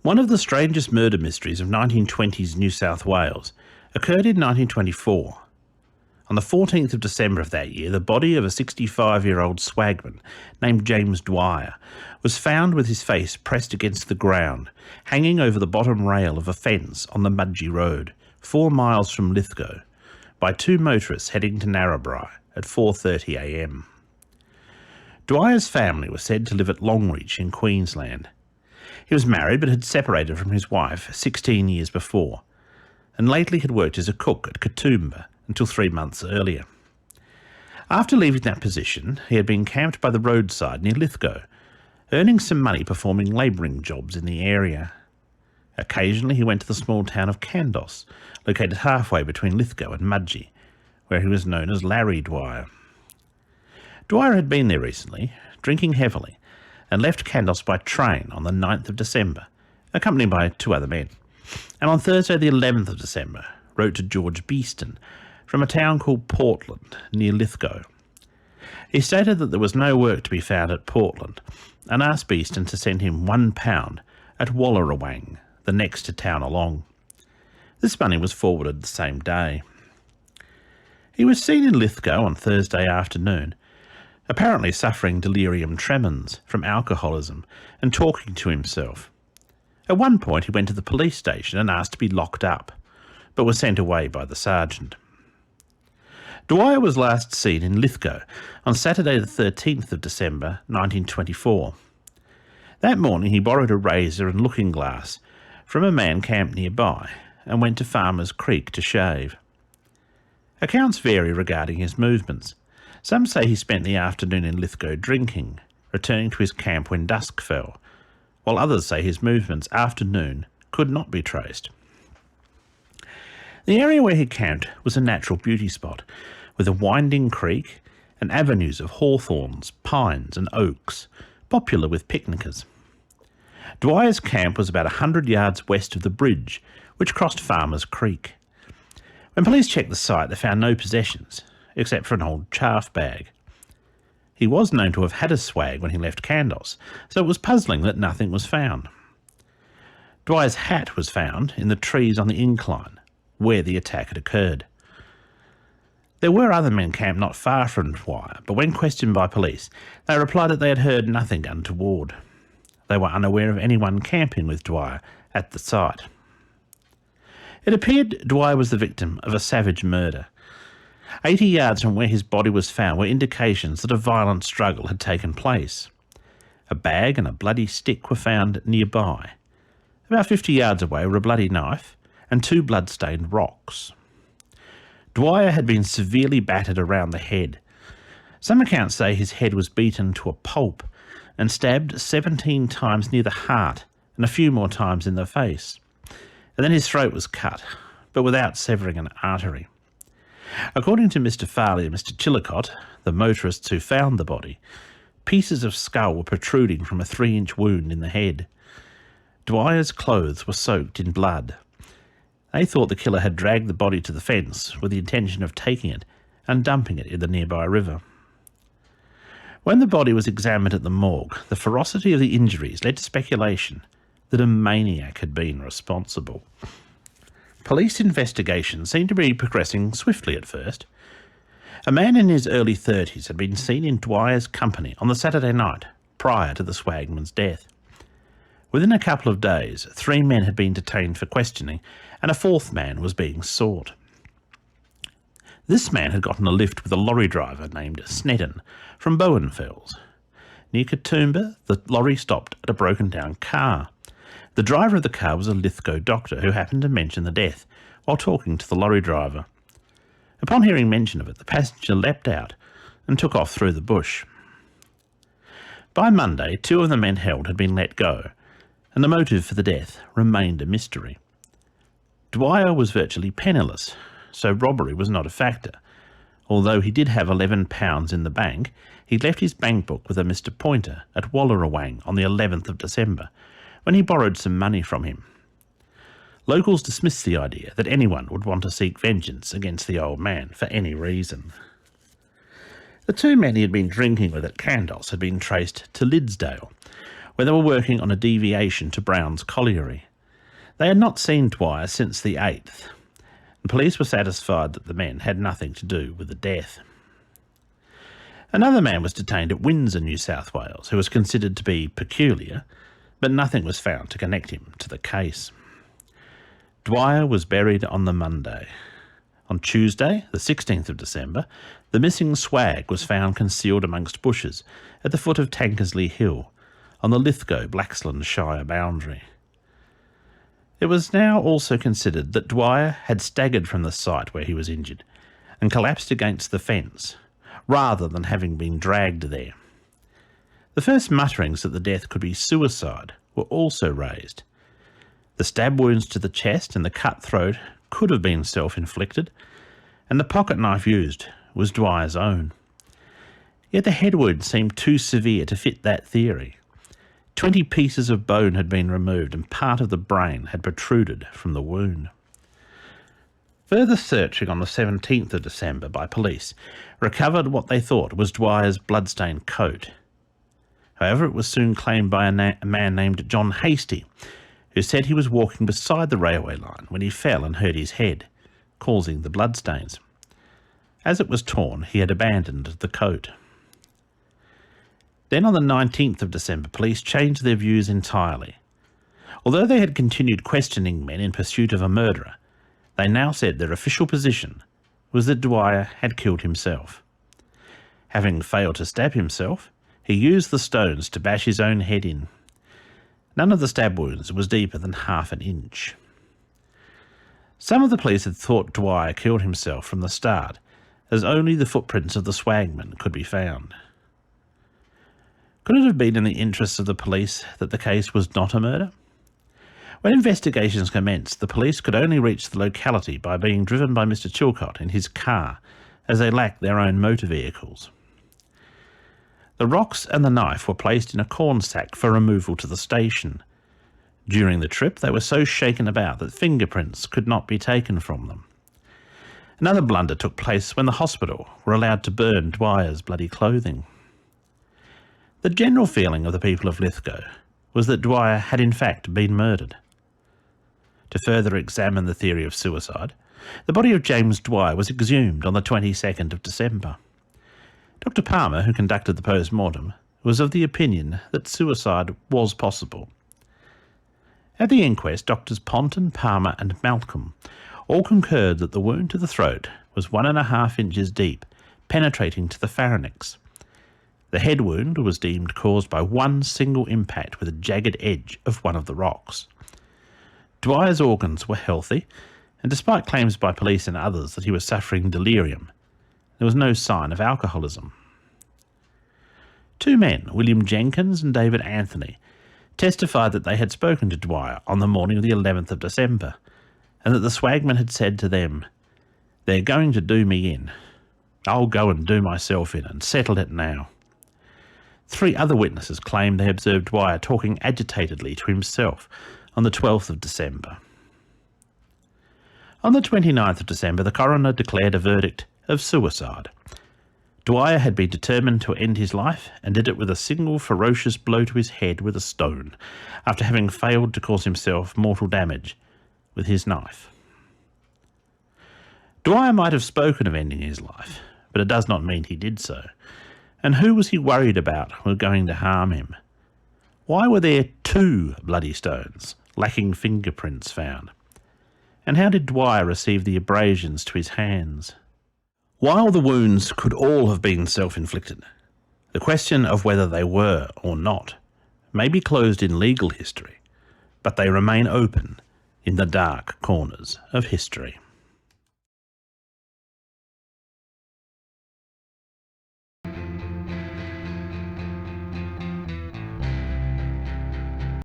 One of the strangest murder mysteries of 1920s New South Wales occurred in 1924. On the 14th of December of that year, the body of a 65-year-old swagman named James Dwyer was found with his face pressed against the ground, hanging over the bottom rail of a fence on the Mudgee Road, 4 miles from Lithgow, by 2 motorists heading to Narrabri at 4:30 a.m. Dwyer's family was said to live at Longreach in Queensland. He was married but had separated from his wife 16 years before, and lately had worked as a cook at Katoomba until 3 months earlier. After leaving that position, he had been camped by the roadside near Lithgow, earning some money performing labouring jobs in the area. Occasionally he went to the small town of Kandos, located halfway between Lithgow and Mudgee, where he was known as Larry Dwyer. Dwyer had been there recently, drinking heavily, and left Kandos by train on the 9th of December, accompanied by 2 other men, and on Thursday the 11th of December wrote to George Beeston from a town called Portland near Lithgow. He stated that there was no work to be found at Portland and asked Beeston to send him £1 at Wallerawang, the next town along. This money was forwarded the same day. He was seen in Lithgow on Thursday afternoon, apparently suffering delirium tremens from alcoholism and talking to himself. At one point he went to the police station and asked to be locked up, but was sent away by the sergeant. Dwyer was last seen in Lithgow on Saturday the 13th of December 1924. That morning he borrowed a razor and looking glass from a man camped nearby and went to Farmers Creek to shave. Accounts vary regarding his movements. Some say he spent the afternoon in Lithgow drinking, returning to his camp when dusk fell, while others say his movements after noon could not be traced. The area where he camped was a natural beauty spot, with a winding creek and avenues of hawthorns, pines and oaks, popular with picnickers. Dwyer's camp was about 100 yards west of the bridge, which crossed Farmers Creek. When police checked the site, they found no possessions, except for an old chaff bag. He was known to have had a swag when he left Kandos, so it was puzzling that nothing was found. Dwyer's hat was found in the trees on the incline, where the attack had occurred. There were other men camped not far from Dwyer, but when questioned by police, they replied that they had heard nothing untoward. They were unaware of anyone camping with Dwyer at the site. It appeared Dwyer was the victim of a savage murder. 80 yards from where his body was found were indications that a violent struggle had taken place. A bag and a bloody stick were found nearby. About 50 yards away were a bloody knife and 2 blood-stained rocks. Dwyer had been severely battered around the head. Some accounts say his head was beaten to a pulp and stabbed 17 times near the heart and a few more times in the face. And then his throat was cut, but without severing an artery. According to Mr. Farley and Mr. Chillicott, the motorists who found the body, pieces of skull were protruding from a 3-inch wound in the head. Dwyer's clothes were soaked in blood. They thought the killer had dragged the body to the fence with the intention of taking it and dumping it in the nearby river. When the body was examined at the morgue, the ferocity of the injuries led to speculation that a maniac had been responsible. Police investigations seemed to be progressing swiftly at first. A man in his early 30s had been seen in Dwyer's company on the Saturday night prior to the swagman's death. Within a couple of days, 3 men had been detained for questioning, and a 4th man was being sought. This man had gotten a lift with a lorry driver named Snedden from Bowenfels. Near Katoomba, the lorry stopped at a broken-down car. The driver of the car was a Lithgow doctor who happened to mention the death while talking to the lorry driver. Upon hearing mention of it, the passenger leapt out and took off through the bush. By Monday, 2 of the men held had been let go, and the motive for the death remained a mystery. Dwyer was virtually penniless, so robbery was not a factor. Although he did have £11 in the bank, he left his bank book with a Mr. Pointer at Wallerawang on the 11th of December, when he borrowed some money from him. Locals dismissed the idea that anyone would want to seek vengeance against the old man for any reason. The 2 men he had been drinking with at Kandos had been traced to Lidsdale, where they were working on a deviation to Brown's colliery. They had not seen Dwyer since the 8th. The police were satisfied that the men had nothing to do with the death. Another man was detained at Windsor, New South Wales, who was considered to be peculiar, but nothing was found to connect him to the case. Dwyer was buried on the Monday. On Tuesday, the 16th of December, the missing swag was found concealed amongst bushes at the foot of Tankersley Hill, on the Lithgow-Blaxland Shire boundary. It was now also considered that Dwyer had staggered from the site where he was injured and collapsed against the fence, rather than having been dragged there. The first mutterings that the death could be suicide were also raised. The stab wounds to the chest and the cut throat could have been self-inflicted, and the pocket knife used was Dwyer's own. Yet the head wound seemed too severe to fit that theory. 20 pieces of bone had been removed and part of the brain had protruded from the wound. Further searching on the 17th of December by police recovered what they thought was Dwyer's bloodstained coat. However, it was soon claimed by a man named John Hastie, who said he was walking beside the railway line when he fell and hurt his head, causing the bloodstains. As it was torn, he had abandoned the coat. Then on the 19th of December, police changed their views entirely. Although they had continued questioning men in pursuit of a murderer, they now said their official position was that Dwyer had killed himself. Having failed to stab himself, he used the stones to bash his own head in. None of the stab wounds was deeper than half an inch. Some of the police had thought Dwyer killed himself from the start, as only the footprints of the swagman could be found. Could it have been in the interests of the police that the case was not a murder? When investigations commenced, the police could only reach the locality by being driven by Mr. Chilcott in his car, as they lacked their own motor vehicles. The rocks and the knife were placed in a corn sack for removal to the station. During the trip, they were so shaken about that fingerprints could not be taken from them. Another blunder took place when the hospital were allowed to burn Dwyer's bloody clothing. The general feeling of the people of Lithgow was that Dwyer had in fact been murdered. To further examine the theory of suicide, the body of James Dwyer was exhumed on the 22nd of December. Dr. Palmer, who conducted the post-mortem, was of the opinion that suicide was possible. At the inquest, Doctors Ponton, Palmer and Malcolm all concurred that the wound to the throat was 1.5 inches deep, penetrating to the pharynx. The head wound was deemed caused by one single impact with a jagged edge of one of the rocks. Dwyer's organs were healthy, and despite claims by police and others that he was suffering delirium, there was no sign of alcoholism. Two men, William Jenkins and David Anthony, testified that they had spoken to Dwyer on the morning of the 11th of December, and that the swagman had said to them, "They're going to do me in. I'll go and do myself in and settle it now." 3 other witnesses claimed they observed Dwyer talking agitatedly to himself on the 12th of December. On the 29th of December, the coroner declared a verdict of suicide. Dwyer had been determined to end his life and did it with a single ferocious blow to his head with a stone, after having failed to cause himself mortal damage with his knife. Dwyer might have spoken of ending his life, but it does not mean he did so. And who was he worried about were going to harm him? Why were there 2 bloody stones, lacking fingerprints, found? And how did Dwyer receive the abrasions to his hands? While the wounds could all have been self-inflicted, the question of whether they were or not may be closed in legal history, but they remain open in the dark corners of history.